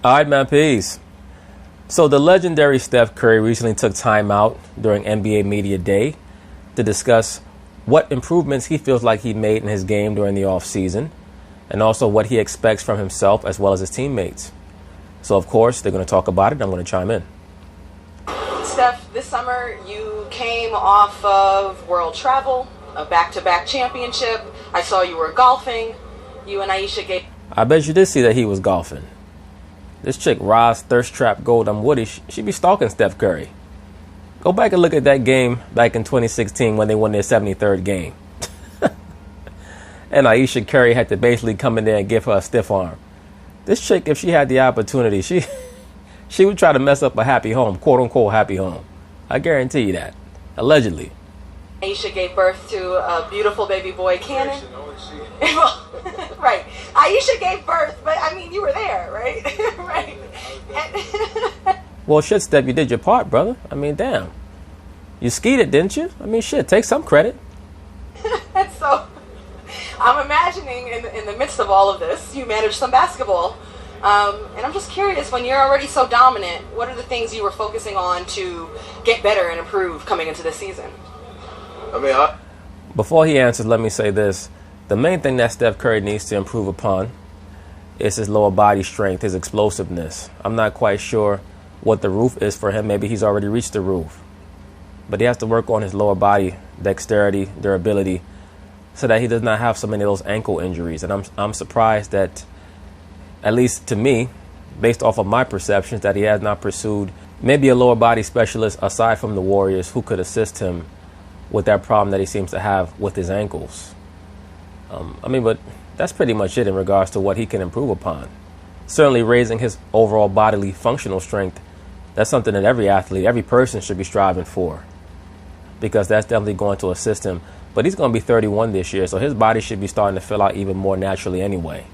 All right, man, peace. So the legendary Steph Curry recently took time out during NBA Media Day to discuss what improvements he feels like he made in his game during the offseason and also what he expects from himself as well as his teammates. So, of course, they're going to talk about it, and I'm going to chime in. Steph, this summer you came off of world travel, a back-to-back championship. I saw you were golfing. You and Aisha gave... I bet you did see that he was golfing. This chick, Roz Thirst Trap Gold, Woody, she be stalking Steph Curry. Go back and look at that game back in 2016 when they won their 73rd game. And Aisha Curry had to basically come in there and give her a stiff arm. This chick, if she had the opportunity, she would try to mess up a happy home, quote-unquote happy home. I guarantee you that. Allegedly. Aisha gave birth to a beautiful baby boy, Cannon. Right. Aisha gave birth, but I mean, you were there, right? Right. Well, shit, Steph, you did your part, brother. I mean, damn. You skied it, didn't you? I mean, shit, take some credit. And so, I'm imagining in the midst of all of this, you managed some basketball. And I'm just curious, when you're already so dominant, what are the things you were focusing on to get better and improve coming into this season? Before he answers, let me say this. The main thing that Steph Curry needs to improve upon is his lower body strength, his explosiveness. I'm not quite sure what the roof is for him. Maybe he's already reached the roof. But he has to work on his lower body dexterity, durability, so that he does not have so many of those ankle injuries. And I'm surprised that, at least to me, based off of my perceptions, that he has not pursued maybe a lower body specialist aside from the Warriors who could assist him with that problem that he seems to have with his ankles. But that's pretty much it in regards to what he can improve upon. Certainly raising his overall bodily functional strength, that's something that every athlete, every person should be striving for, because that's definitely going to assist him. But he's going to be 31 this year, so his body should be starting to fill out even more naturally anyway.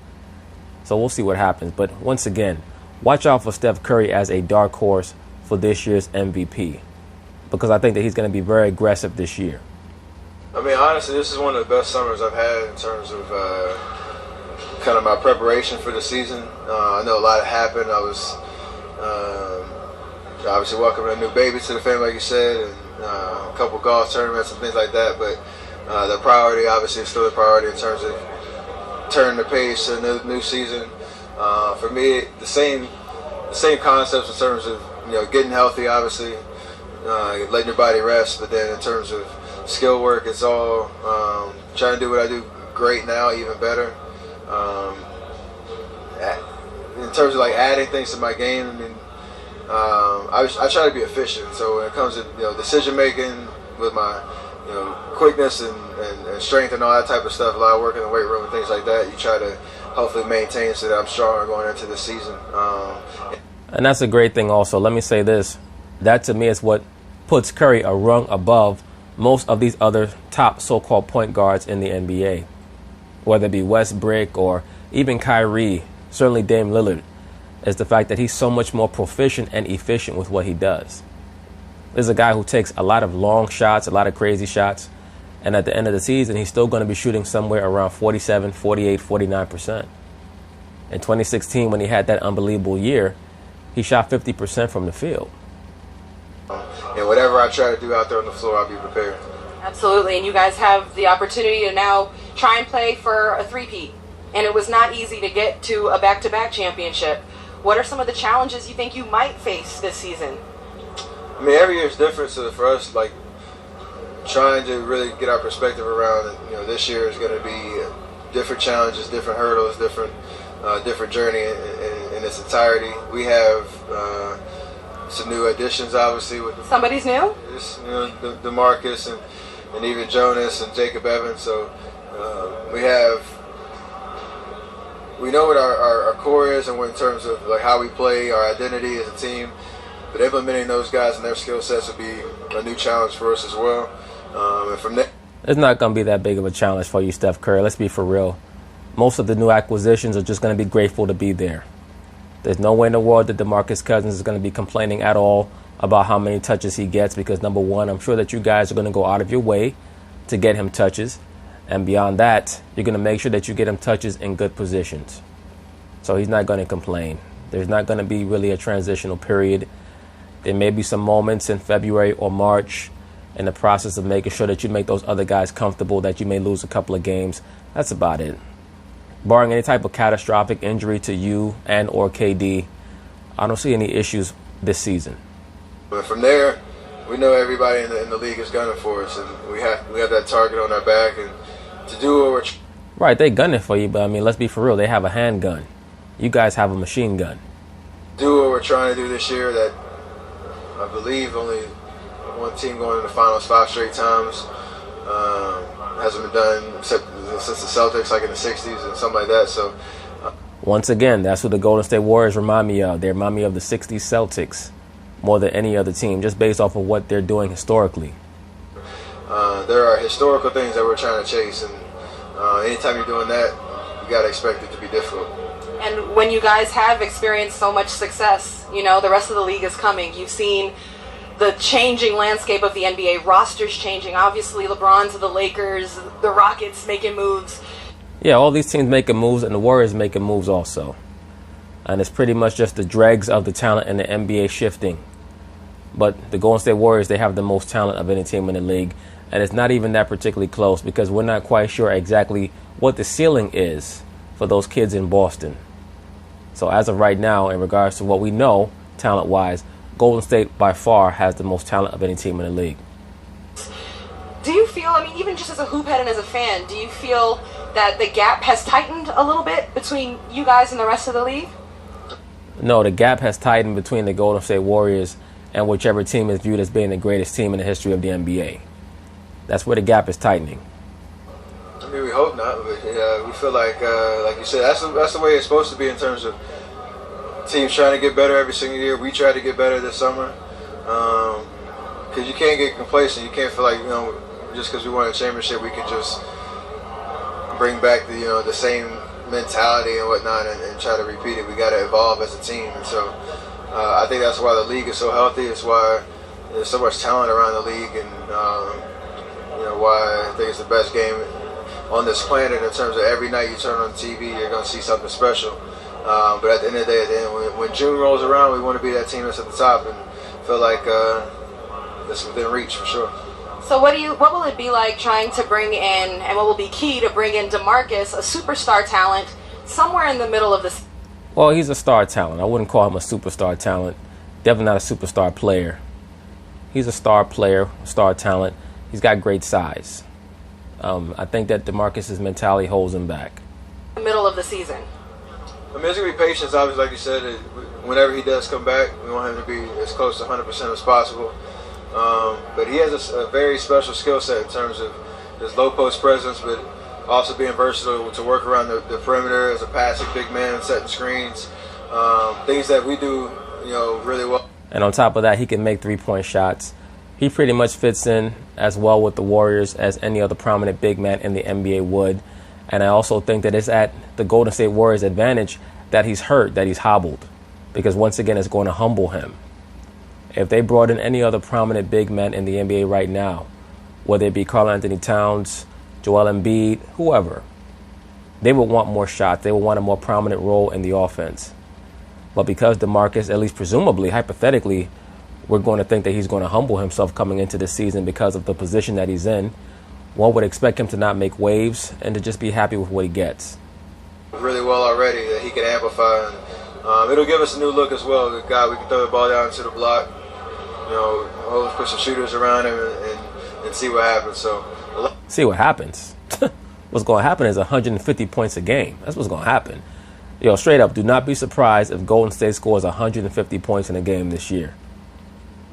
So we'll see what happens. But once again, watch out for Steph Curry as a dark horse for this year's MVP, because I think that he's going to be very aggressive this year. Honestly, this is one of the best summers I've had in terms of kind of my preparation for the season. I know a lot happened. I was obviously welcoming a new baby to the family, like you said, and a couple golf tournaments and things like that. But the priority, obviously, is still the priority in terms of turning the page to the new season. For me, the same concepts in terms of getting healthy, obviously, letting your body rest. But then in terms of skill work, it's all trying to do what I do great now, even better. In terms of adding things to my game, I try to be efficient. So when it comes to decision making with my quickness and strength and all that type of stuff, a lot of work in the weight room and things like that, you try to hopefully maintain so that I'm stronger going into the season. And that's a great thing also. Let me say this. That to me is what puts Curry a rung above most of these other top so-called point guards in the NBA, whether it be Westbrook or even Kyrie, certainly Dame Lillard, is the fact that he's so much more proficient and efficient with what he does. This is a guy who takes a lot of long shots, a lot of crazy shots, and at the end of the season, he's still going to be shooting somewhere around 47, 48, 49%. In 2016, when he had that unbelievable year, he shot 50% from the field. And whatever I try to do out there on the floor, I'll be prepared. Absolutely, and you guys have the opportunity to now try and play for a three-peat. And it was not easy to get to a back-to-back championship. What are some of the challenges you think you might face this season? Every year is different, so for us, trying to really get our perspective around it, this year is going to be different challenges, different hurdles, different journey in its entirety. We have some new additions, obviously. Somebody's new? DeMarcus and even Jonas and Jacob Evans. So we know what our core is, and in terms of how we play, our identity as a team. But implementing those guys and their skill sets would be a new challenge for us as well. And from there, it's not going to be that big of a challenge for you, Steph Curry. Let's be for real. Most of the new acquisitions are just going to be grateful to be there. There's no way in the world that DeMarcus Cousins is going to be complaining at all about how many touches he gets, because number one, I'm sure that you guys are going to go out of your way to get him touches. And beyond that, you're going to make sure that you get him touches in good positions. So he's not going to complain. There's not going to be really a transitional period. There may be some moments in February or March in the process of making sure that you make those other guys comfortable, that you may lose a couple of games. That's about it. Barring any type of catastrophic injury to you and or KD, I don't see any issues this season. But from there, we know everybody in the league is gunning for us, and we have that target on our back, and to do what we're right, they gunning for you, but I mean, let's be for real. They have a handgun. You guys have a machine gun. Do what we're trying to do this year. That I believe only one team going to the finals 5 straight times. Hasn't been done except since the Celtics, like in the '60s and something like that. So, once again, that's what the Golden State Warriors remind me of. They remind me of the '60s Celtics more than any other team, just based off of what they're doing historically. There are historical things that we're trying to chase, and anytime you're doing that, you got to expect it to be difficult. And when you guys have experienced so much success, you know, the rest of the league is coming. You've seen the changing landscape of the NBA, rosters changing. Obviously, LeBron to the Lakers, the Rockets making moves. Yeah, all these teams making moves, and the Warriors making moves also. And it's pretty much just the dregs of the talent in the NBA shifting. But the Golden State Warriors, they have the most talent of any team in the league. And it's not even that particularly close because we're not quite sure exactly what the ceiling is for those kids in Boston. So as of right now, in regards to what we know, talent-wise, Golden State by far has the most talent of any team in the league. Do you feel, I mean, even just as a hoop head and as a fan, do you feel that the gap has tightened a little bit between you guys and the rest of the league? No, the gap has tightened between the Golden State Warriors and whichever team is viewed as being the greatest team in the history of the NBA. That's where the gap is tightening. I mean, we hope not, but we feel like you said, that's the way it's supposed to be in terms of teams trying to get better every single year. We try to get better this summer because you can't get complacent. You can't feel like, you know, just because we won a championship, we can just bring back the same mentality and whatnot and try to repeat it. We got to evolve as a team, and so I think that's why the league is so healthy. It's why there's so much talent around the league, and why I think it's the best game on this planet in terms of every night you turn on TV, you're going to see something special. But at the end of the day, when June rolls around, we want to be that team that's at the top and feel like it's within reach for sure. So what will it be like trying to bring in, and what will be key to bring in DeMarcus, a superstar talent, somewhere in the middle of this? Well, he's a star talent. I wouldn't call him a superstar talent. Definitely not a superstar player. He's a star player, star talent. He's got great size. I think that DeMarcus' mentality holds him back. The middle of the season. I mean, there's going to be patience, obviously, like you said. Whenever he does come back, we want him to be as close to 100% as possible. But he has a very special skill set in terms of his low post presence, but also being versatile to work around the perimeter as a passing big man, setting screens, things that we do, really well. And on top of that, he can make three-point shots. He pretty much fits in as well with the Warriors as any other prominent big man in the NBA would. And I also think that it's at the Golden State Warriors' advantage that he's hurt, that he's hobbled, because once again, it's going to humble him. If they brought in any other prominent big man in the NBA right now, whether it be Karl-Anthony Towns, Joel Embiid, whoever, they would want more shots. They would want a more prominent role in the offense. But because DeMarcus, at least presumably, hypothetically, we're going to think that he's going to humble himself coming into the season because of the position that he's in, one would expect him to not make waves and to just be happy with what he gets. Really well already that he can amplify. And, it'll give us a new look as well. The guy, we can throw the ball down to the block, put some shooters around him and see what happens. So see what happens. What's going to happen is 150 points a game. That's what's going to happen. Straight up, do not be surprised if Golden State scores 150 points in a game this year.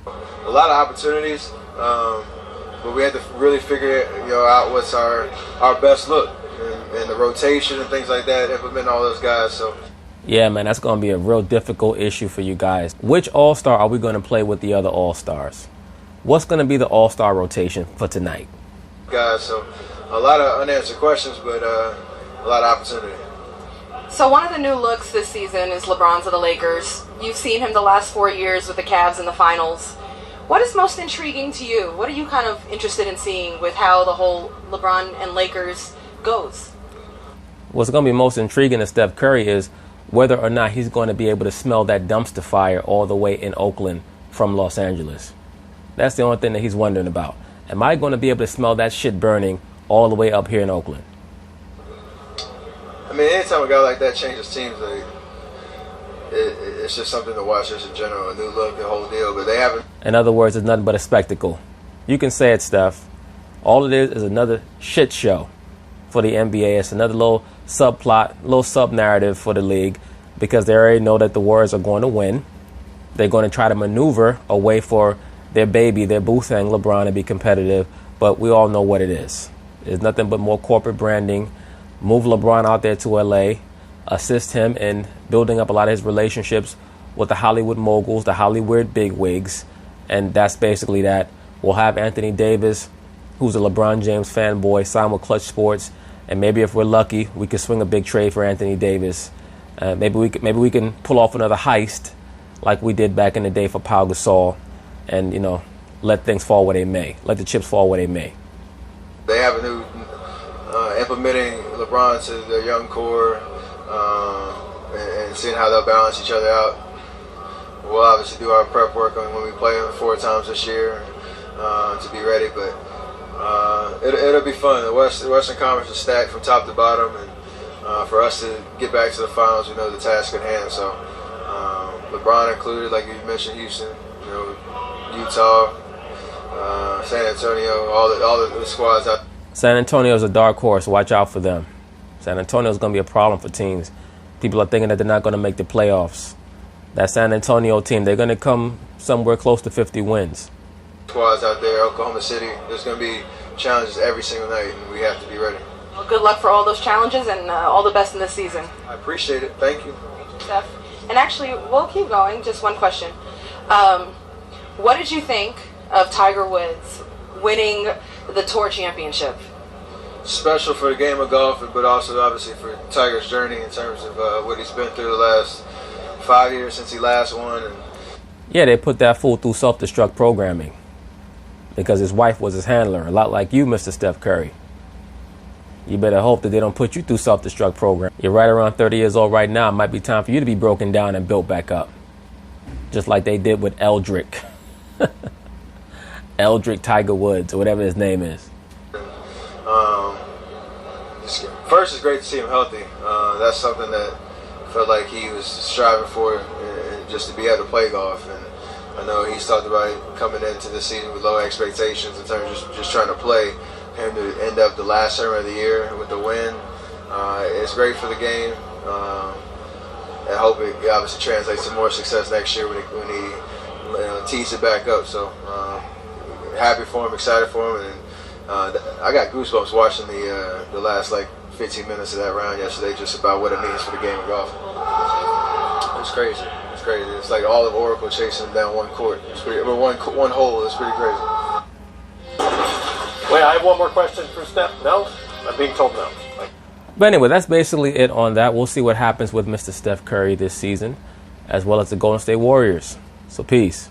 A lot of opportunities, but we had to really figure out what's our best look and the rotation and things like that, implement all those guys. So yeah, man, that's going to be a real difficult issue for you guys. Which All-Star are we going to play with the other All-Stars? What's going to be the All-Star rotation for tonight? Guys, so a lot of unanswered questions, but a lot of opportunity. So one of the new looks this season is LeBron to the Lakers. You've seen him the last 4 years with the Cavs in the finals. What is most intriguing to you? What are you kind of interested in seeing with how the whole LeBron and Lakers goes? What's going to be most intriguing to Steph Curry is whether or not he's going to be able to smell that dumpster fire all the way in Oakland from Los Angeles. That's the only thing that he's wondering about. Am I going to be able to smell that shit burning all the way up here in Oakland? I mean, anytime a guy like that changes teams, it's just something to watch just in general. A new look, the whole deal. But they haven't. In other words, it's nothing but a spectacle. You can say it, Steph. All it is another shit show for the NBA. It's another little subplot, little sub-narrative for the league, because they already know that the Warriors are going to win. They're going to try to maneuver a way for their baby, their boo thing, LeBron, to be competitive. But we all know what it is. It's nothing but more corporate branding. Move LeBron out there to LA. Assist him in building up a lot of his relationships with the Hollywood moguls, the Hollywood bigwigs. And that's basically that. We'll have Anthony Davis, who's a LeBron James fanboy, sign with Clutch Sports. And maybe if we're lucky, we can swing a big trade for Anthony Davis. Maybe we can pull off another heist like we did back in the day for Pau Gasol, and, you know, let things fall where they may. Let the chips fall where they may. They have a new implementing LeBron to their young core and seeing how they'll balance each other out. We'll obviously do our prep work on when we play them 4 times this year to be ready, but it'll be fun. The Western Conference is stacked from top to bottom, and for us to get back to the finals, we know the task at hand. So LeBron included, like you mentioned, Houston, you know, Utah, San Antonio, all the squads out. San Antonio is a dark horse. Watch out for them. San Antonio is going to be a problem for teams. People are thinking that they're not going to make the playoffs. That San Antonio team, they're going to come somewhere close to 50 wins. Squads out there, Oklahoma City, there's going to be challenges every single night, and we have to be ready. Well, good luck for all those challenges, and all the best in this season. I appreciate it. Thank you. Steph. And actually, we'll keep going. Just one question. What did you think of Tiger Woods winning the Tour Championship? Special for the game of golf, but also obviously for Tiger's journey in terms of what he's been through the last 5 years since he last won. And yeah, they put that fool through self-destruct programming because his wife was his handler, a lot like you, Mr. Steph Curry. You better hope that they don't put you through self-destruct program. You're right around 30 years old right now. It might be time for you to be broken down and built back up, just like they did with Eldrick. Eldrick Tiger Woods, or whatever his name is. First, it's great to see him healthy. That's something that I felt like he was striving for, and just to be able to play golf. And I know he's talked about it coming into the season with low expectations in terms of just trying to play. Him to end up the last tournament of the year with the win, it's great for the game. I hope it obviously translates to more success next year when he tees it back up. So happy for him, excited for him, and I got goosebumps watching the last 15 minutes of that round yesterday, just about what it means for the game of golf. It's crazy. It's crazy. It's like all of Oracle chasing him down one court. It's pretty, one hole. It's pretty crazy. Wait, I have one more question for Steph. No? I'm being told no. But anyway, that's basically it on that. We'll see what happens with Mr. Steph Curry this season, as well as the Golden State Warriors. So peace.